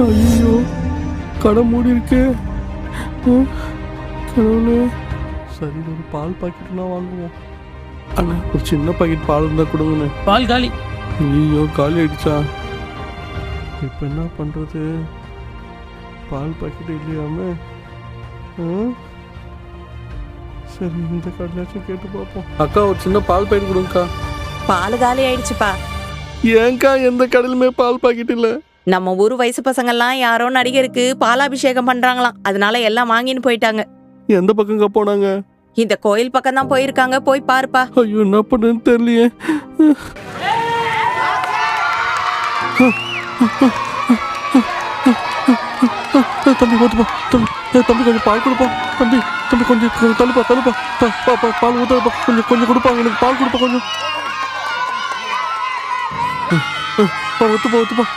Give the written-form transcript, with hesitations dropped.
ஐயோ, கடை மூடி இருக்கே. கடவுளே. சரி, ஒரு பால் பாக்கெட்னா வாங்குவோம். அண்ணா, ஒரு சின்ன பாக்கெட் பால் இருந்தால் கொடுங்கண்ணே. பால் காலி. ஐயோ, காலி ஆயிடுச்சா? இப்போ என்ன பண்ணுறது? பால் பாக்கெட் இல்லையாம. சரி, இந்த கடையாச்சும் கேட்டு பார்ப்போம். அக்கா, ஒரு சின்ன பால் பாக்கெட் கொடுங்கக்கா. பால் காலி ஆயிடுச்சுப்பா. ஏன்க்கா எந்த கடையிலுமே பால் பாக்கெட் இல்லை? நம்ம ஊர் வயசு பசங்கள்லாம் யாரோ நடிகருக்கு பாலாபிஷேகம் பண்றாங்களாம், அதனால எல்லாம் வாங்கின்னு போயிட்டாங்க. எந்த பக்கங்க போனாங்க? இந்த கோயில் பக்கம் தான் போயிருக்காங்க, போய் பாருப்பா. ஐயோ, என்ன பண்ணுன்னு தெரியலையே. தம்பி ஊத்துப்பா. தம்பி கொஞ்சம் பால் கொடுப்பா. தம்பி கொஞ்சம் தள்ளுப்பா. பால் ஊத்துப்பா. கொஞ்சம் கொடுப்பா, எனக்கு பால் கொடுப்பா. கொஞ்சம் ஊத்துப்பா.